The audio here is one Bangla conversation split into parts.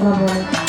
আসসালামু আলাইকুম।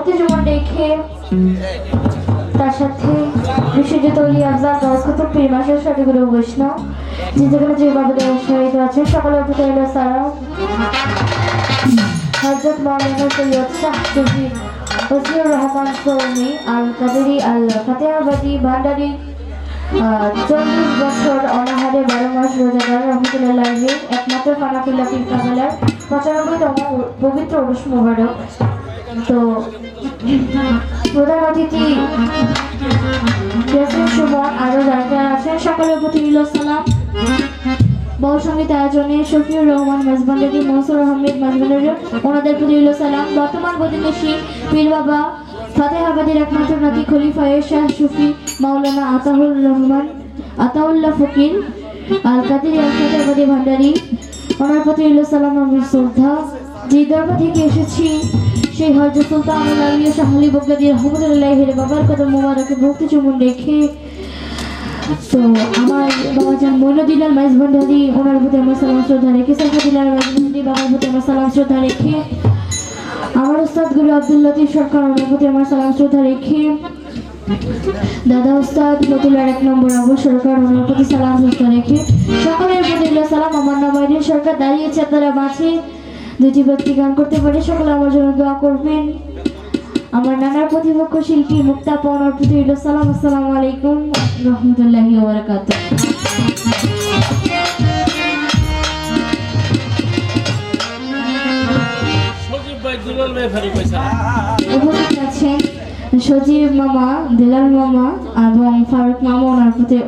ভক্তি জীবন রেখে তার সাথে বিশ্বজিৎ অলি আফজাল দশকত পীরমাসের সাথে গুরু বৈষ্ণব যে যেখানে যে বাবাদের উৎসাহিত আছে সকলের উপরে এলো সারা হযরত মাওলানা সৈয়দ শাহ সুফি ওসিউর রহমান সৌমি আল কাদেরি আল ফাতেহাবাদী ভান্ডারী 40 বছর অনাহারে 12 মাস রোজাদার রহমতুল্লাহ একমাত্র ফানাফিল্লা পীর কাবেলার 95তম পবিত্র উরুস মোবারক। তো প্রধান অতিথি ইয়াসিন সুমন আরো যারা আছেন সকলের প্রতি সালাম। বহু সঙ্গীত আয়োজনে শফিউর রহমান মেজবান্ডারি মনসুর আহমেদ মেজবান্ডারি ওনাদের প্রতি সালাম। বর্তমান প্রতিবেশী পীর বাবা ফাতেহাবাদীর একমাত্র নাতি খলিফায়ে শাহ সুফি মাওলানা আতাউল্লাহ ফকির আল কাদেরি আল ফাতেহাবাদী ভান্ডারি ওনার প্রতি সালাম আমার শ্রদ্ধা। যে দরবার থেকে এসেছি সেই হযরত সুলতানুল আউলিয়া শাহ আলী বগদাদী রহমতুল্লাহির বাবার কদম মোবারকে ভক্তি চুম্বন রেখে তো আমার বাবাজান মইনুদ্দিন মেজবান্ডারি ওনার প্রতি আমার সালাম শ্রদ্ধা রেখে সাইফুদ্দিন মেজবান্ডারি বাবার প্রতি আমার সালাম শ্রদ্ধা রেখে আমার উস্তাদ গুরু আব্দুল লতিফ সরকার ওনার প্রতি আমার সালাম শ্রদ্ধা রেখে দাদা উস্তাদ ফতুল্লার 1 নম্বর আবু সরকার ওনার প্রতি সালাম শ্রদ্ধা রেখে সকলের প্রতি সালাম। আমার নাম আইরিন সরকার দাঁড়িয়েছে আপনারা মাঝে দুটি ব্যক্তি গান করতে পারে সকলে আমার জন্য দোয়া করবেন। আমার নানার প্রতিপক্ষ শিল্পী মুক্তা পাওনার প্রতি সালাম। আসসালামু আলাইকুম রহমতুল্লাহি ওয়া বারাকাতুহু। উপস্থিত আছেন সজীব মামা, দিলাল মামা এবং ফারুক মামা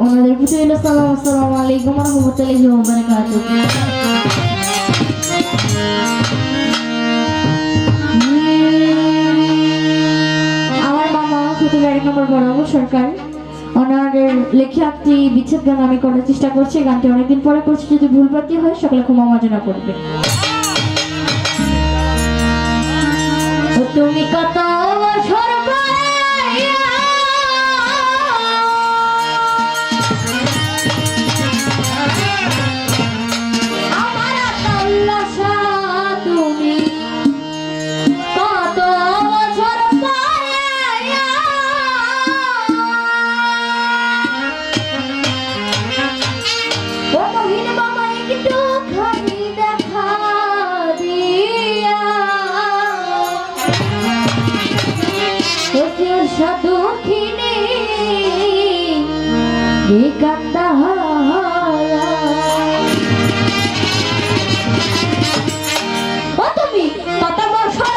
ওনাদের প্রতি সালাম। আসসালামু আলাইকুম রহমতুল্লাহি ওয়া বারাকাতুহু। সরকার ওনাদের লেখা একটি বিচ্ছেদ গান আমি করার চেষ্টা করছি। গানটি অনেকদিন পরে করছি, যদি ভুলভ্রান্তি হয় সকলে ক্ষমা মার্জনা করবে। তুমি কত বছর দুঃখিনী কান্দাহারা ও তুমি কত বছর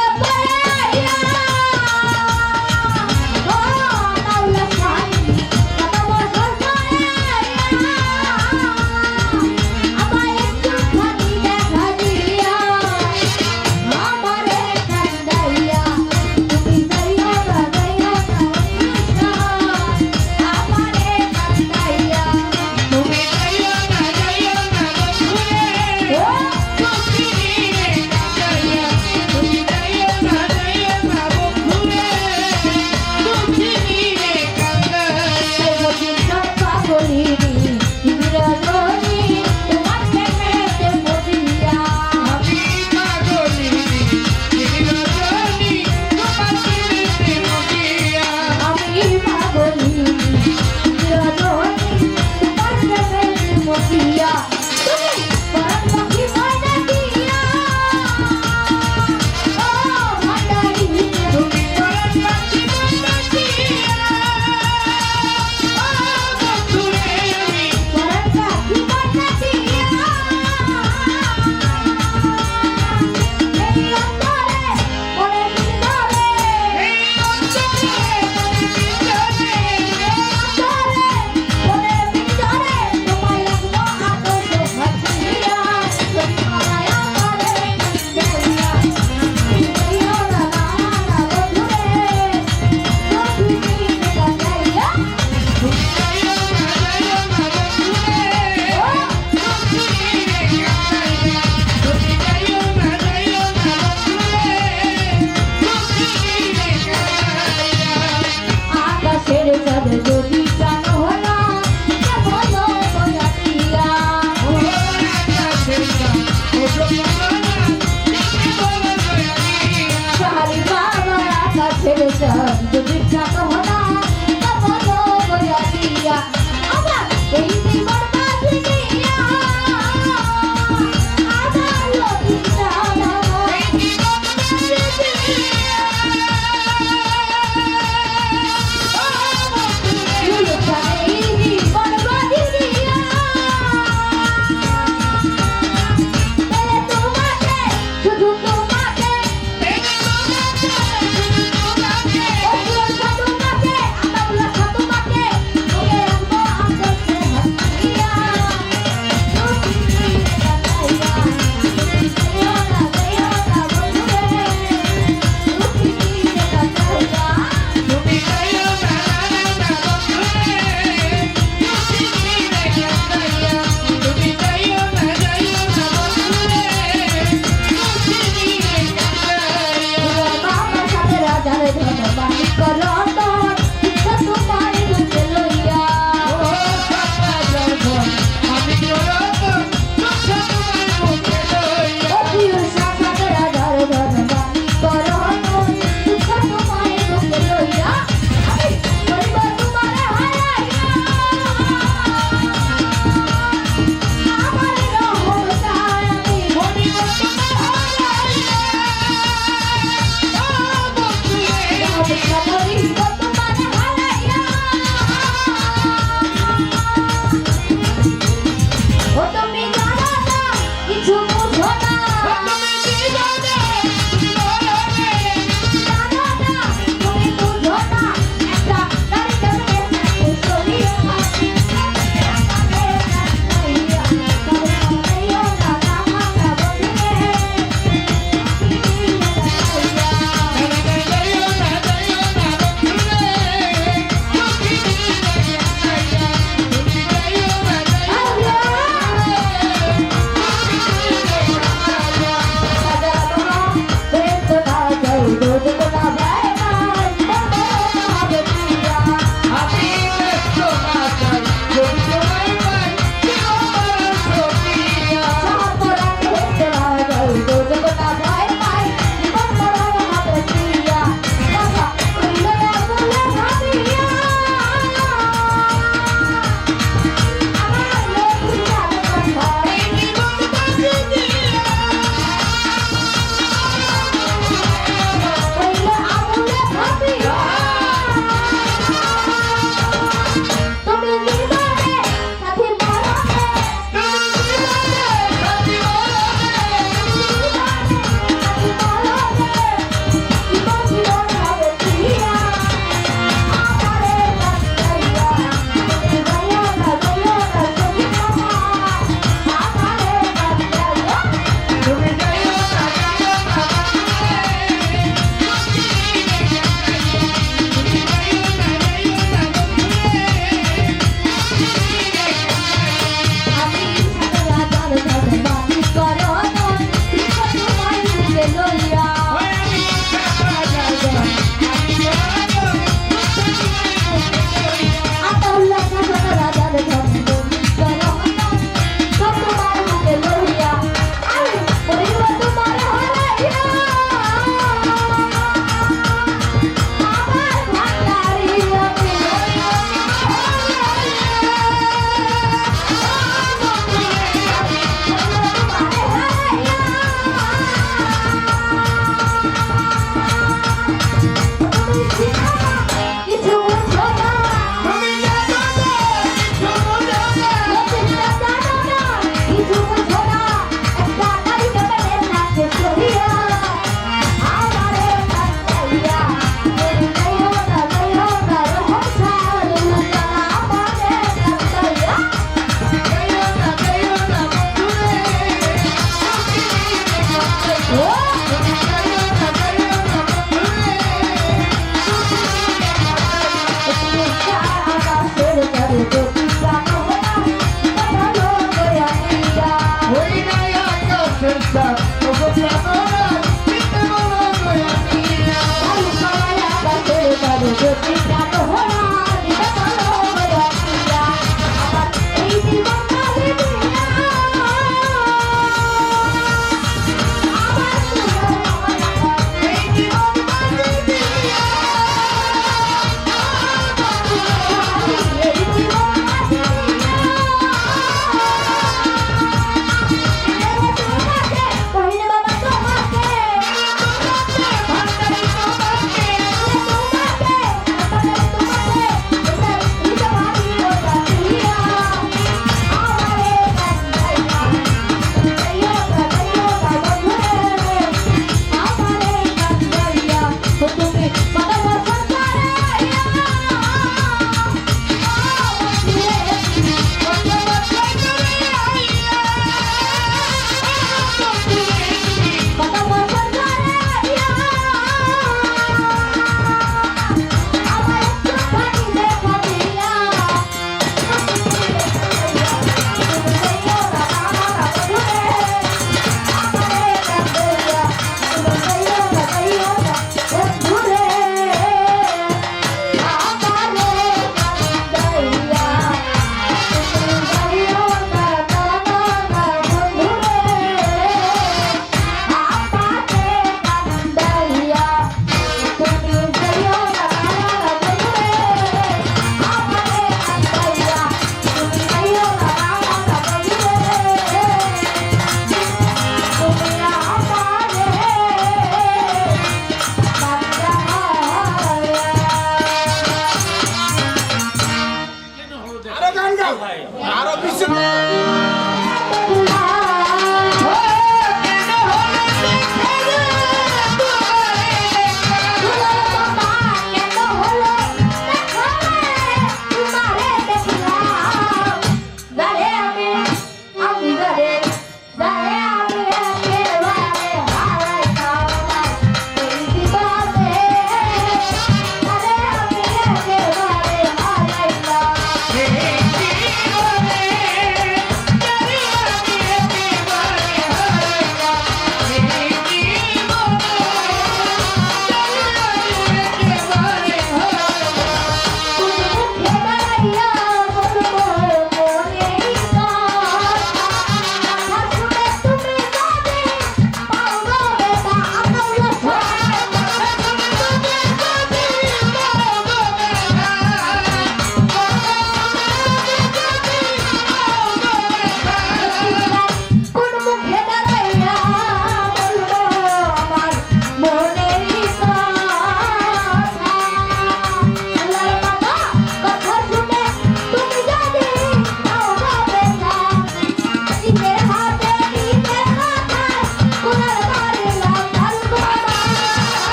ভাই আরো পিছে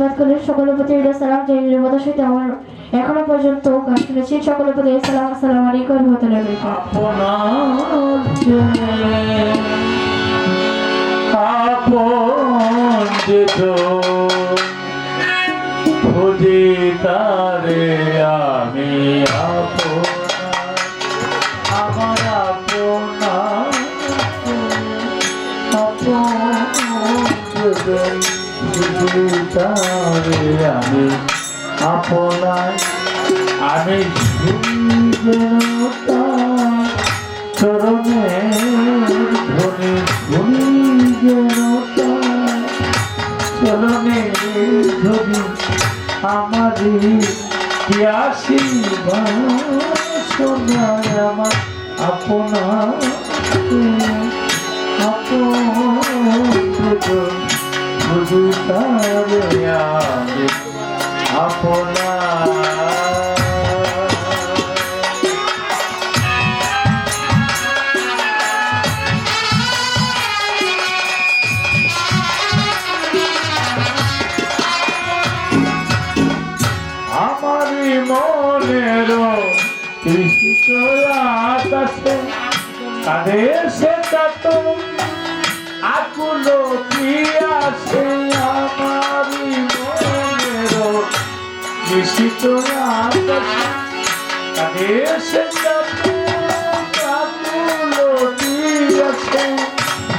আশীর্বাদ করলেন। সকলের প্রতি সালাম যে নির্মতার সহিত আমার এখনো পর্যন্ত গান শুনেছি। সকলের প্রতি সালাম, আসসালামু আলাইকুম ওয়া রাহমাতুল্লাহি ওয়া তারে আমি আমার তারে আমি আপনার আমি চরণে ধনে ধনি চরণে ধনি আমারি পিয়াসি সোনায় আমার আপনার আপনার আমারি মনের কৃষ্ণ আকাশে কাঁধে সে তত আকুল কি আছে আমারি মনের কৃষ্ণ আকাশে কাঁধে সে তত আকুল কি আছে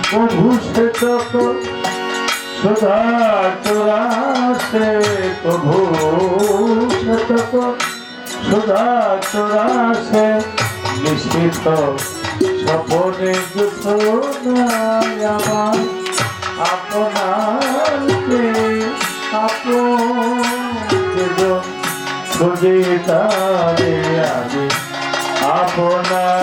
প্রভু সে তত সুধা চোরাসে প্রভু শতক সুধা চোরাসে নিশ্চিত স্বপনে আমার আপনাকে খুঁজে তারে আমি আপনার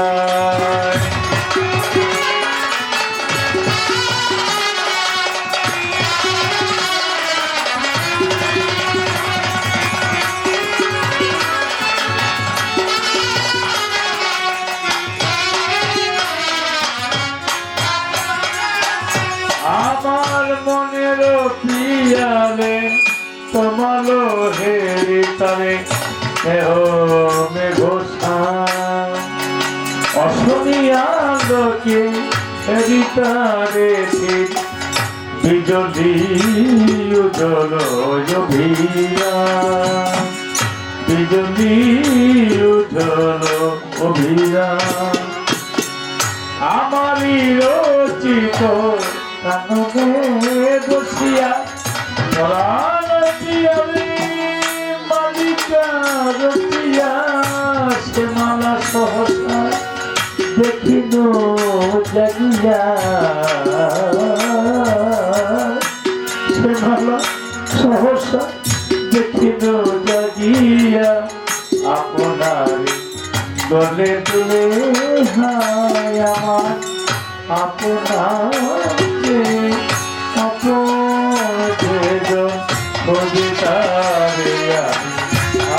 আমার মনের পিয়ালে তোমালো হেরি তারে অশনিয়ালোকে হেরিতারে বিজলি উজ্জ্বল অভিয়া বিজলি উজ্জ্বল অভিয়া আমারি রচিত কাননে বসিয়া মালিকা রচিয়া সে মালা সহসা দেখিল জাগিয়া সে মালা সহসা দেখিল জাগিয়া আপনার গলে তুলে হায় আমার আপনাকে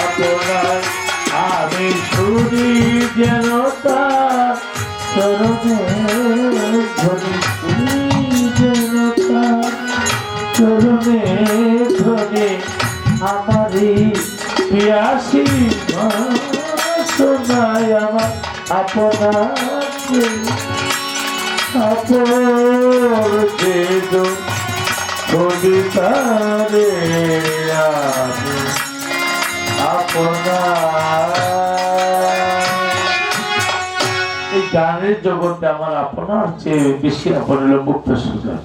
আপনার আমি শুনি যেন তার চরণে ধনি যেন তার চরণে ধনি আমারি পিয়াসি শোনায় আমার আপনাকে আপনকে কবিতারে আমি আপনার এই গানের জগতে আমার আপনার চেয়ে বেশি আপন হলো মুক্ত সুন্দর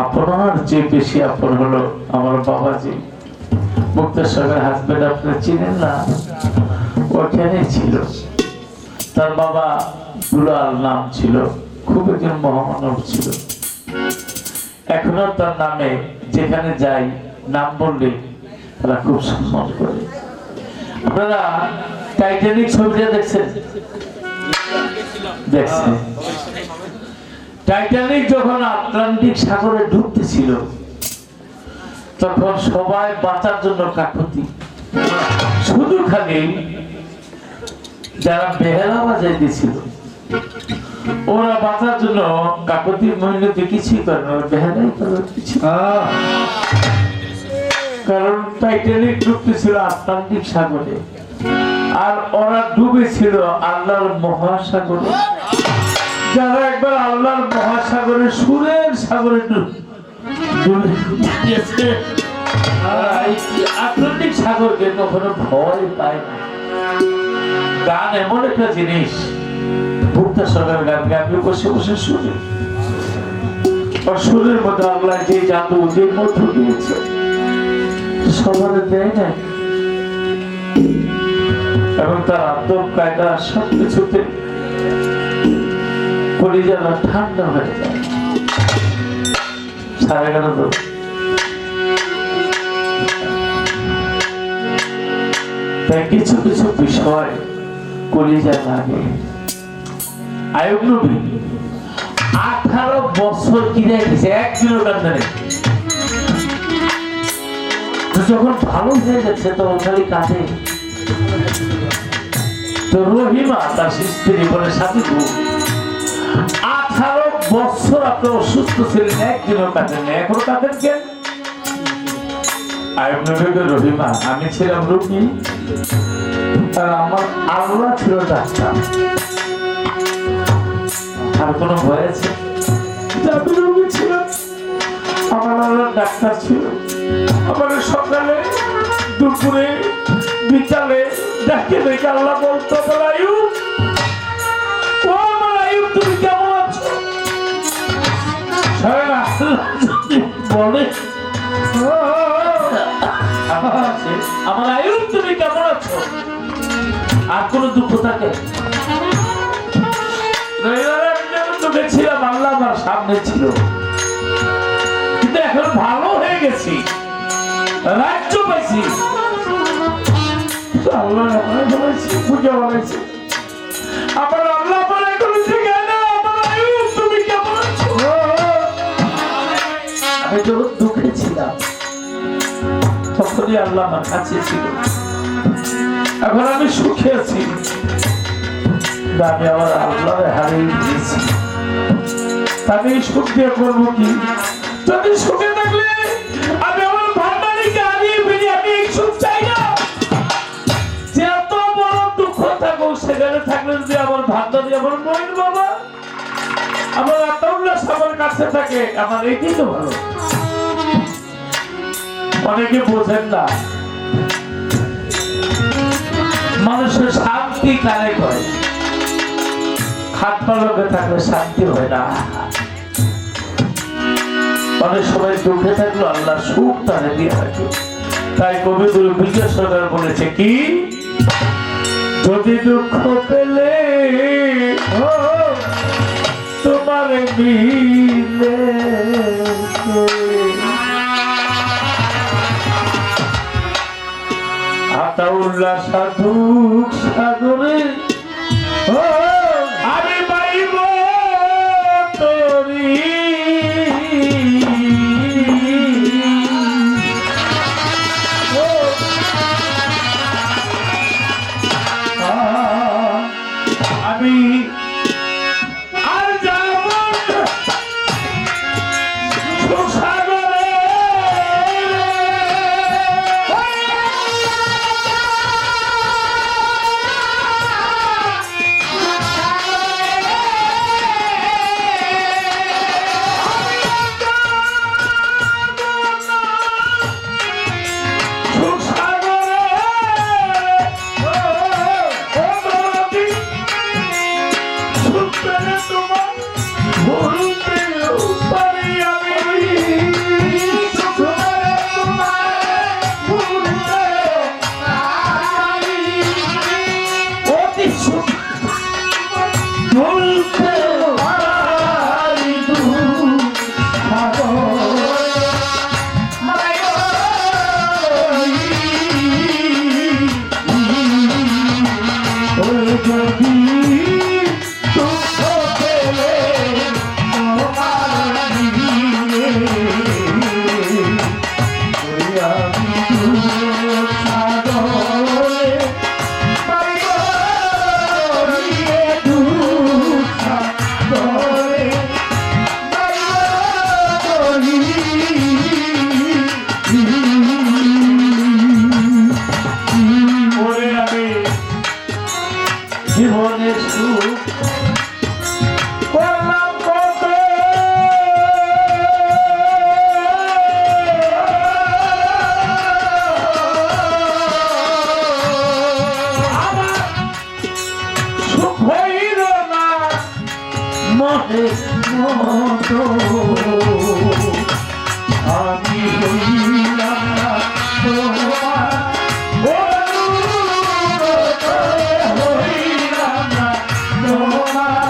আপনার চেয়ে বেশি আপন হলো আমার বাবাজি মুক্তেশ্বরের হাজবেন্ড আপনারা চিনেন না ওখানে ছিল তার বাবা দুলাল নাম ছিল খুব একজন মহামানব ছিল এখনো তার নামে যেখানে যাই নাম বললে তারা খুব সম্মান করে আপনারা টাইটানিক ছবিটা দেখছেন দেখছেন টাইটানিক যখন আটলান্টিক সাগরে ডুবতেছিল তখন সবাই বাঁচার জন্য কাকুতি শুধু খালি যারা বেহালা বাজাইতেছিল ওরা বাঁচার জন্য কাকুতি মহিলাতে কিছুই করে না বেহালাই করে কিছু কারণ টাইটানিক ডুবতেছিল আটলান্টিক সাগরে, আর ওরা ডুবেছিল আল্লাহর মহাসাগরে। যারা একবার আল্লাহর মহাসাগরে সুরের সাগরে ডুবে গিয়েছে, আটলান্টিক সাগরকে কখনো ভয় পায় না। গান এমন একটা জিনিস, ভুক্তা সরকার গানকে আপনি বসে বসে শুনি, আর সুরের মধ্যে আল্লাহ যে জাদু যে মধু দিয়েছে সবার দেয় না, এবং তার আদব কায়দা সবকিছুতে কলিজাটা ঠান্ডা হয়ে যায়। 11:30 তাই কিছু কিছু বিষয় কলিজা লাগে। আয়ুব নবী 18 বছর কিনে গেছে, একদিনও কান্দে নেই। যখন ভালো হয়ে যাচ্ছে তখন খালি কাঁদে। তো রহিমা তার স্ত্রী বলে, সাথী 18 বছর আপনি অসুস্থ ছিলেন, একদিনও কাঁদেন না, এখনো কাঁদেন কেন? আয়ুব নবী, রহিমা আমি ছিলাম রোগী আর আমার আল্লাহ ছিল ডাক্তার, আর কোনো ভয় আছে? আমি রোগী ছিলাম, আমার আল্লাহ ডাক্তার ছিল। আমার সকালে দুপুরে বিকালে ডাকে দেখে আল্লাহ বলতো, আয়ুব, ও আমার আয়ুব, তুমি কেমন আছো? বলে, আমার আয়ুব তুমি কেমন আছো? আর কোন দুঃখ থাকে? দেখছিলাম আল্লাহ আমার সামনে ছিল, কিন্তু এখন ভালো হয়ে গেছি, রাজ্য পাইছি, আল্লাহ বানাইছি, পূজা বানাইছি। আমার আল্লাহ বলে করেছে, কেন আমার আয়ুব তুমি কেমন আছো? আমি যখন দুঃখে ছিলাম তখনই আল্লাহ আমার কাছে ছিল, এখন আমি সুখে আছি, আমি আমার আল্লাহ হারিয়ে দিয়েছি। আমি সুখ দিয়ে করবো কি? যদি সুখে থাকলে আমি আমার ভান্ডারিকে হারিয়ে ফেলি, আমি এই সুখ চাই না। যে এত বড় দুঃখ থাকুক, সেখানে থাকলে যদি আমার ভান্ডারি, আমার মহিন বাবা, আমার আত্মউল্লাস আমার কাছে থাকে, আমার এইটাই তো ভালো। অনেকে বোঝেন না, মানুষের শান্তি কারে হয়, খাট পালকে থাকলে শান্তি হয় না। অনেক সময় দুঃখে থাকলো আল্লাহ সুখ তারে দিয়ে থাকে। তাই কবিগুরু বিজয় সরকার বলেছে কি, যদি দুঃখ পেলে তোমার মিলে আতাউল্লাহ সাধু সাগরে আমি পাইব তোরি, আমি আর যাব সাগরে। যদি মনের মতো আমি হইলাম না তোমার অনুরোধ, হইলাম না তোমার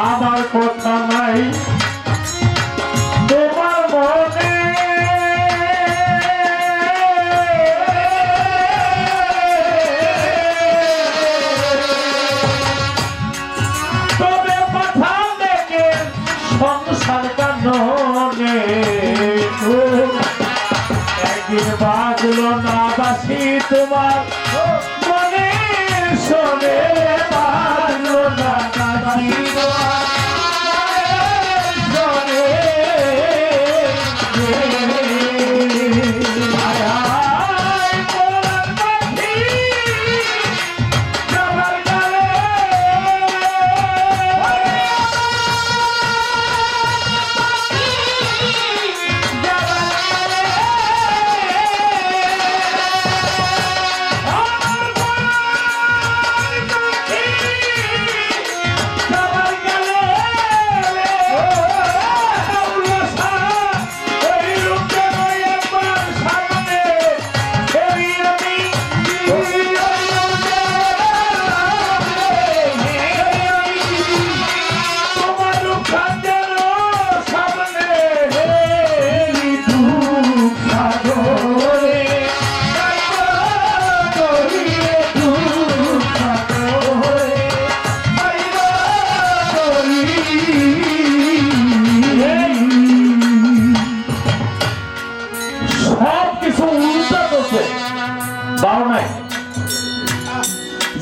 আমার কথা নাই তোমার মনে, তবে কথা দেখে সংসার কাননে একদিন বাজলো না বাসি তোমার মনে, শোনে বাজলো না বাসি তোমার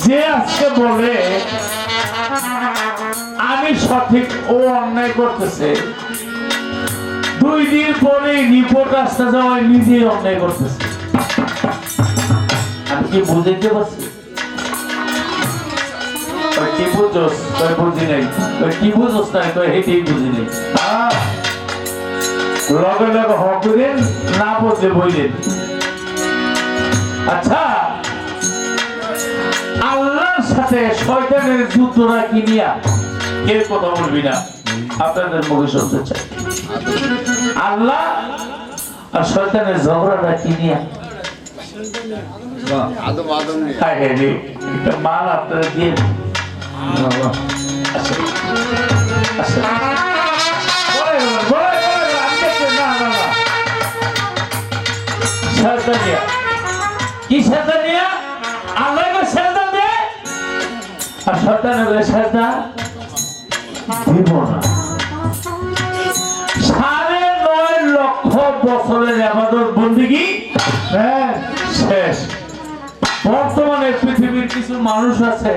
যে আজকে বলে আমি সঠিক, ও অন্যায় করতেছে, 2 দিন পরে রিপোর্ট আসতে যাওয়ায় নিজেই অন্যায় করতেছে। আমি কি বুঝাইতে পারছি? কি বুঝোস? বুঝি নাই। কি বুঝোস না? এটাই বুঝি নাই। লগে লগে হকরেন, না বুঝলে বইলেন। আচ্ছা, আল্লাহর সাথে শয়তানের যুদ্ধটা কি নিয়া কেউ কথা বলবি না, আপনাদের মুখে শুনতে চাই। আল্লাহ আর শয়তানের ঝগড়াটা কি নিয়া? মাল আপনারা দিয়ে কি শয়তানিয়া? আল্লাহকে সেজদা দে আর শয়তানকে সেজদা দিব না। 9.5 লক্ষ বছরের ইবাদত বন্দেগী শেষ। বর্তমানে পৃথিবীর কিছু মানুষ আছে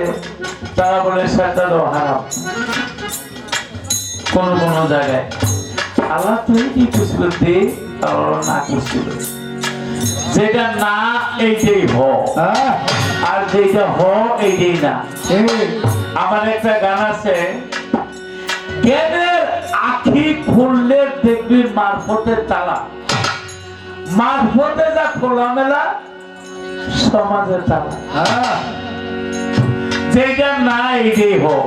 তারা বলে সেজদা দেওয়া হারাম। কোন কোন জায়গায় আল্লাহ তুই কি করছিল দে, তারা না করছিল। যেটা না এইটাই হ, আর যেটা হ এইটাই না। আমার একটা গান আছে, জ্ঞানের আখি খুললে দেখবি মারফতের তালা, মারফতে যা খোলামেলা সমাজের তালা। যেটা না এটাই হোক,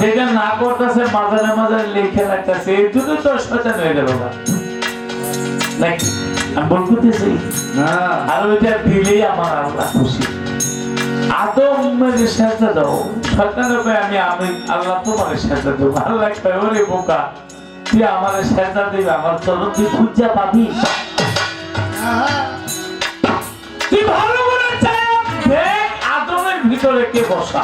যেটা না করতেছে মাঝারে মাঝারে লিখে রাখতেছে, এই জন্য তো শয়তান হয়ে গেল না নাকি? আমি ভুল করতেছি? আর ওইটা দিলেই আমার আল্লাহ খুশি। আদমের সাজদা দাও, শয়তানের ভাই আমি আল্লাহ তোমার সাজদা দেবো। আল্লাহ কয় ওরে বোকা, তুই আমার সাজদা দিবি, আমার চরণ তুই খুঁজা পাবি? তুই ভালো করে দেখ আদমের ভিতরে কে বসা।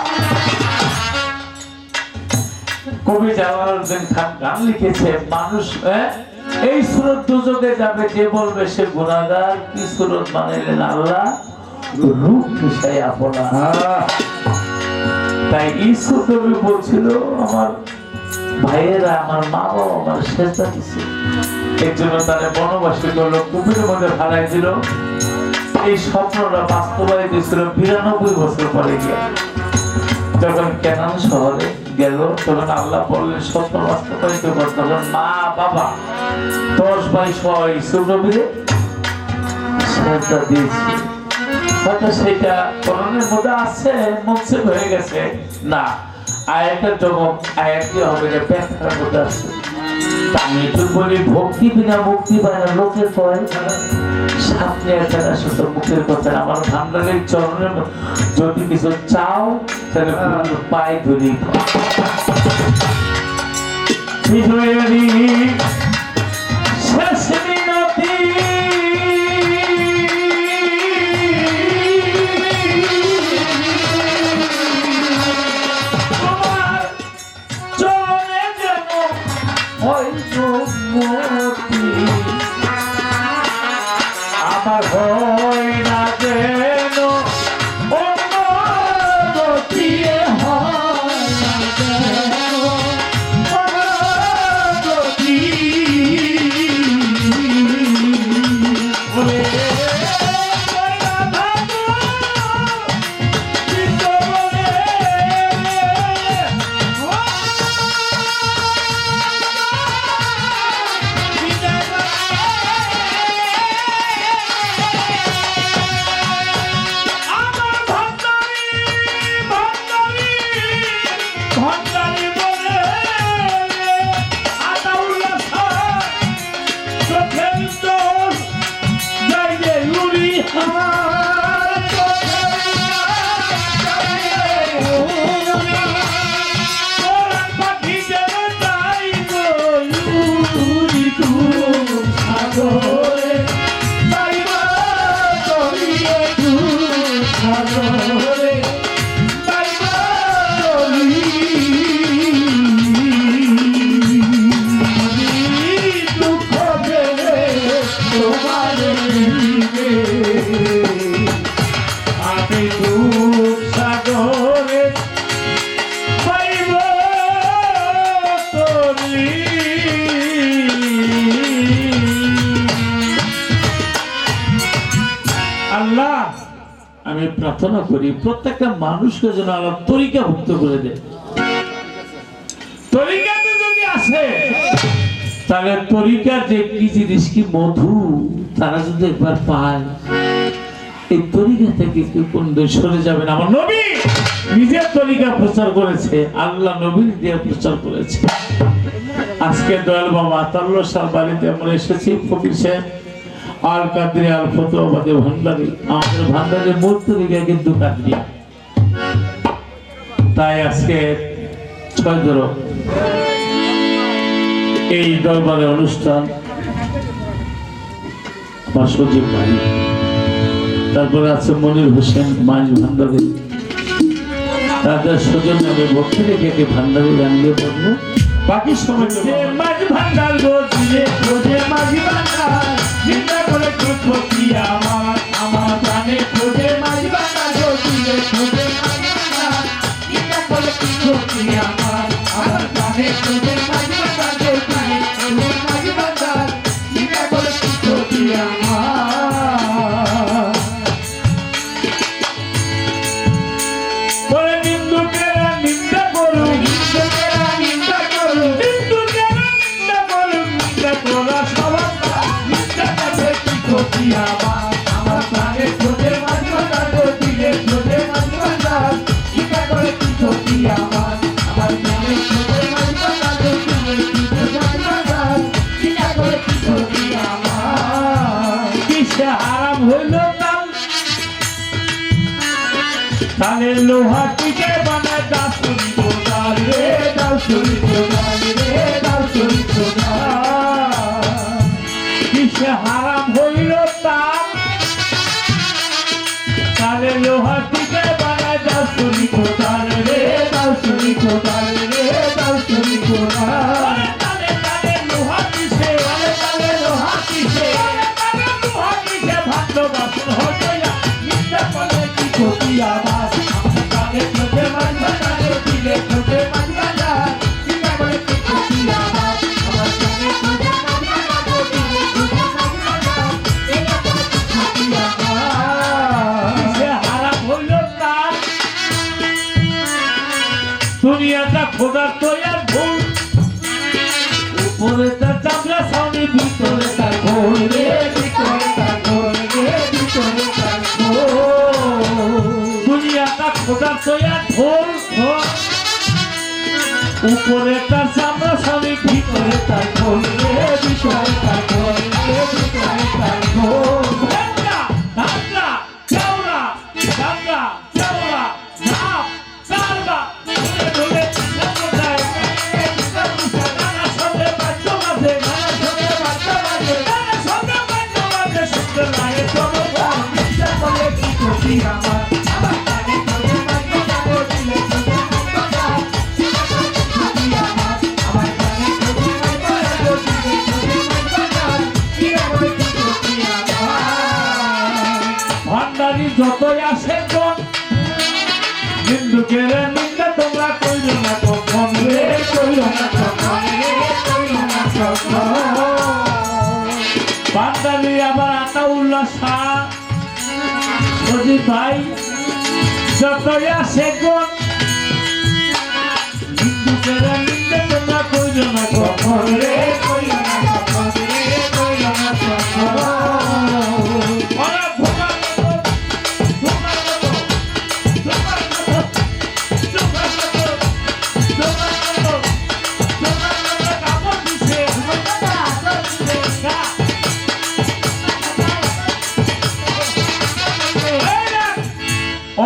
কবি জালালউদ্দিন খান গান লিখেছে, মানুষ এই সুরত দুজকে যাবে যে বলবে সে গুনাহগার, কি সুরত বানাইলেন আল্লাহ রূপ মিশাই আপনা। তাই ঈশ্বর কবি বলছিল, আমার ভাইয়েরা আমার মা বাবা আমার সেজদা দিছে, এর জন্য তারা বনবাসী করলো, কুপির মধ্যে হারাই দিল। এই স্বপ্নটা বাস্তবায়িত ছিল 92 বছর পরে গিয়ে, যখন কেনান শহরে গেল, তখন আল্লাহ বললেন স্বপ্ন বাস্তবায়িত করতে। তখন মা বাবা 10 বাই 100 ঈশ্বর নবীরে সেজদা দিয়েছি। হয়তো সেটা কোরআনের মধ্যে আছে, মনসুখ হয়ে গেছে না, আয়াতের জবাব আয়াত কি হবে যে ব্যাখ্যার মধ্যে আছে। আমি তো বলি ভক্তি বিনা মুক্তি পায় না, লোকের কয় সামনে একটা শুধু মুখের কথা। আমার ভান্ডারের চরণের যদি কিছু চাও তাহলে পায়ে ধরি। শেষ মিনতি আমার হয় না যেন অন্যগতি, হয় না যেন অন্যগতি। আল্লাহ আমি প্রার্থনা করি প্রত্যেকটা মানুষকে যেন আল্লাহ তরিকা ভুক্ত করে দেয়। তরিকাতে যদি আসে তাহলে তরিকার যে কি জিনিস কি মধু তারা যদি একবার পায়, এই তরিকা থেকে কেউ কোন সরে যাবে না। আমার নবী নিজের তরিকা প্রচার করেছে, আল্লাহ নবীর দিয়ে প্রচার করেছে। আজকে দয়াল বাবা আতাল্লাহ সাল বাড়িতে আমরা এসেছি, ফকির সাহেব আল কাদরি আল ফতোয়াবাদী ভান্ডারী, আমাদের ভান্ডারের মূল তরিকা কিন্তু কাদরিয়া। তাই আজকে 6 ধরো এই দরবারের অনুষ্ঠান বা সজীব ভাই, তারপরে আছে মনির হোসেন মাইজ ভান্ডারী, তাদের সজন আমি ভক্তি রেখে ভান্ডারী জানিয়ে পড়বো। বাকি সময় মাঝ ভান্ডার গজিয়ে খোঁজে মাঝি ভান্ডার, চিন্তা করে খুঁজছি আমার আমার প্রাণে খোঁজে মাঝি ভান্ডার গজিয়ে খোঁজে মাঝি ভান্ডার, চিন্তা করে খুঁজছি আমার আমার প্রাণে খোঁজে মাঝি ভান্ডার গজিয়ে খোঁজে মাঝি ভান্ডার, চিন্তা করে খুঁজছি আমার। বলে নিন্দুকেরা নিন্দা করুক, নিন্দুকেরা নিন্দা করুক, তালে লোহা টিকে বানায় দাসুরি কোদাল রে, দাসুরি কোদাল রে, দাসুরি কোদাল। কিসে হারাম হইল তার, তালে লোহা টিকে বানায় দাসুরি কোদাল রে, দাসুরি কোদাল রে, দাসুরি কোদাল। তালে তালে লোহা কিসে, তালে লোহা কিসে, তালে লোহা কিসে ভাত বাসন হতো না, নিতে পারে কি ক্ষতি আমার। তালে ছোটে মাছ বাজারে দিলে ছোটে মাছ বাজার, নিতে পারে কি ক্ষতি আমার। আমার তালে ছোটে মাছ বাজারে দিলে ছোটে মাছ বাজার, নিতে পারে কি ক্ষতি আমার। কিসে হারাম হইল তার, দুনিয়াটা খোদার তৈয়ার ভুল, উপরে তার চামড়া ছাউনি, ভিতরে তার ঘোল রে, ভিতরে তার ঘোল রে, ভিতরে তার ঘোল। দুনিয়াটা খোদার তৈয়ার ভুল, উপরে তার চামড়া ছাউনি, ভিতরে তার ঘোল রে, ভিতরে তার ঘোল রে, ভিতরে তার ঘোল। দাঙ্গা দাঙ্গা চাওড়া, দাঙ্গা চাওড়া ধাপ কারবা ধরে ধরে নমস্কার। নানা সঙ্গে বাচ্চা বাজে, নানা সঙ্গে বাচ্চা বাজে, নানা সঙ্গে বাচ্চা বাজে, সঙ্গে লাগে চলো ভাই, ইচ্ছা করলে কি ক্ষতি আমার। আমার কানে চলে বাচ্চা বাজে, দিলে চলে বাচ্চা বাজে, ইচ্ছা করলে কি ক্ষতি আমার। আমার কানে চলে বাচ্চা বাজে, দিলে চলে বাচ্চা বাজে, ইচ্ছা করলে কি ক্ষতি আমার। ভান্ডারি যতই আসে কোন, হিন্দুকের নিন্দা তোমরা কইল না কখন রে, কইল না কখন রে, কইল না কখন। বান্দালি আবার আতাউল্লাহ শাহ সজিব ভাই যতই আসে কোন, হিন্দুকের নিন্দা তোমরা কইল না কখন রে, কইল না কখন রে, কইল না কখন। ওরা ধোঁকা মতো, ধোঁকা মতো, ধোঁকা মতো, ধোঁকা মতো, ধোঁকা মতো, ধোঁকা মতো কাপড় দিছে, কাপড় দিছে, গা। এই না,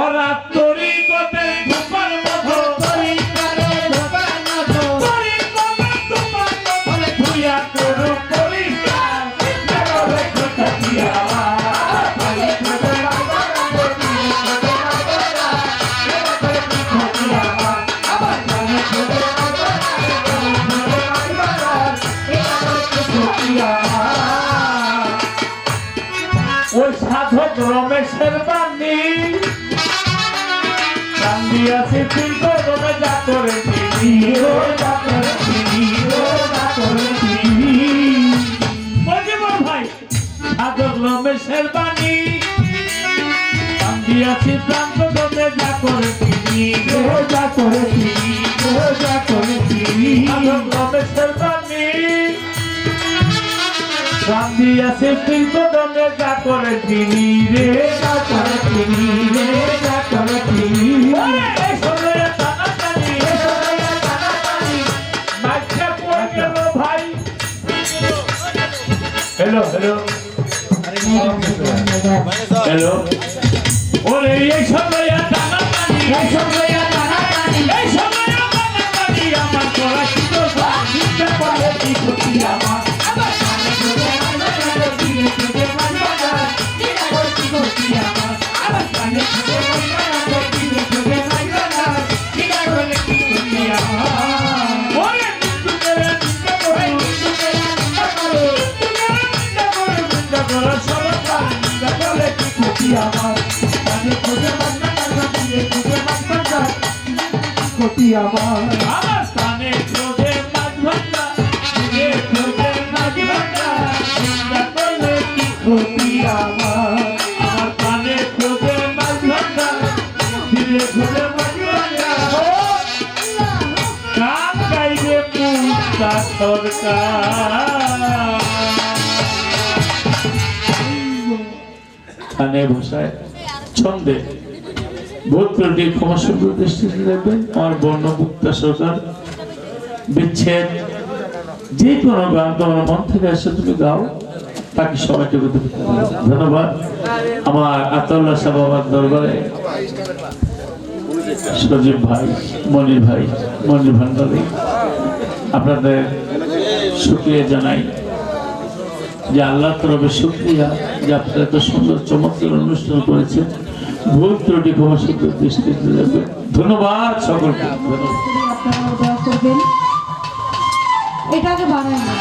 ওরা তরিকতের ধোঁকার মতো, তরিকতের ধোঁকার মতো, তরিকতের ধোঁকার মতো, ধুইয়া করো পরিষ্কার, ইচ্ছা করে কথা দিয়া আমার। তরিকতের ধোঁকার মতো, তরিকতের ধোঁকার মতো, ইচ্ছা করে কি ক্ষতি আমার। আমার কানে ছোটে মাছ বাজারে, ছোটে মাছ বাজার, ইচ্ছা করে কি ক্ষতি আমার। ওই সাধক রমেশের বাণী গান দিয়াছে শিল্প রমে যা করে তিনি, ও যা করে তিনি, ও যা করে তিনি। মজিবর ভাই সাধক রমেশের বাণী গান দিয়াছে প্রান্ত রমে যা করে তিনি, ও যা করে তিনি, ও যা করে তিনি। সাধক রমেশের বাণী গান্ধী আছে শিল্প দমে যা করে তিনি রে, যা করে তিনি রে, যা করে তিনি। এই সময়ে টানাটানি, এই সময়ে টানাটানি, বাচ্চা পড়ে গেল ভাই। হ্যালো হ্যালো হ্যালো, ওরে এই সময়ে টানাটানি, এই সময়ে টানাটানি, এই সময়ে টানাটানি, আমার করা কি দোষ, চিন্তা করলে কি ক্ষতি আমার। আমার কানে ছোটে মাছ বাজারে, দিলে ছোটে মাছ বাজার, চিন্তা করলে কি ক্ষতি আমার। আমার কানে ছোটে মাছ বাজারে, দিলে ছোটে মাছ বাজার, চিন্তা করলে কি ক্ষতি আমার। ওরে নিন্দুকেরা নিন্দা করো, নিন্দুকেরা নিন্দা করো, নিন্দুকেরা নিন্দা করো, নিন্দা করো সবার, নিন্দা করলে কি ক্ষতি আমার। কানে ছোটে মাছ বাজারে, দিলে ছোটে মাছ বাজার, ক্ষতি আমার। আমার কানে ছোটে মাছ বাজার, দিলে ছোটে মাছ বাজার, নিন্দা করলে কি ক্ষতি আমার। আমার কানে ছোটে মাছ বাজার, দিলে ছোটে মাছ বাজার, গান গাইবে মুক্তা সরকার। গানের ভাষায় ছন্দে ভুল ত্রুটি ক্ষমাসুন্দর দৃষ্টিতে দেখবেন। আমার বর্ণ মুক্তা সরকার বিচ্ছেদ যে কোনো গান তোমার মন থেকে এসে তুমি গাও, তাকে সবাইকে ধন্যবাদ। আমার আতাউল্লাহ শাহ বাবার দরবারে সজীব ভাই, মনির ভাই, মনির ভান্ডারী, আপনাদের শুকরিয়া জানাই যে আল্লাহ তরফে শুকরিয়া যে আপনারা এত সুন্দর চমৎকার অনুষ্ঠান করেছেন। ভুল ত্রুটি ক্ষমা সুন্দর দৃষ্টিতে দেবেন। ধন্যবাদ সকলকে। ধন্যবাদ। আপনারা দোয়া করবেন। এটা আগে বানাই না।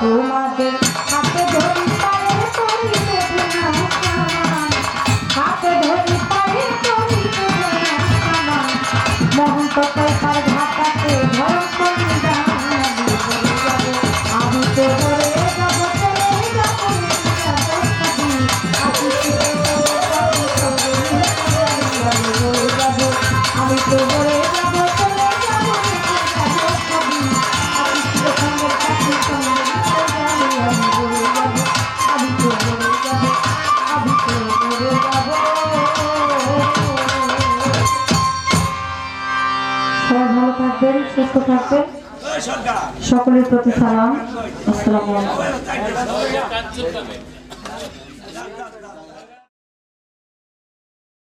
তোমাদের হাতে ধরি পায়ে করিতে না সামান, হাতে ধরি পায়ে করিতে না সামান, মহন্ত তার ঘাটাতে ধরম করি আমি তো ধরে যাব চলে যাব আমি তো ধরে যাব চলে যাব সবাই ভালো থাকবেন, সুস্থ থাকবেন। সকলের প্রতি সালাম। আসসালামু আলাইকুম।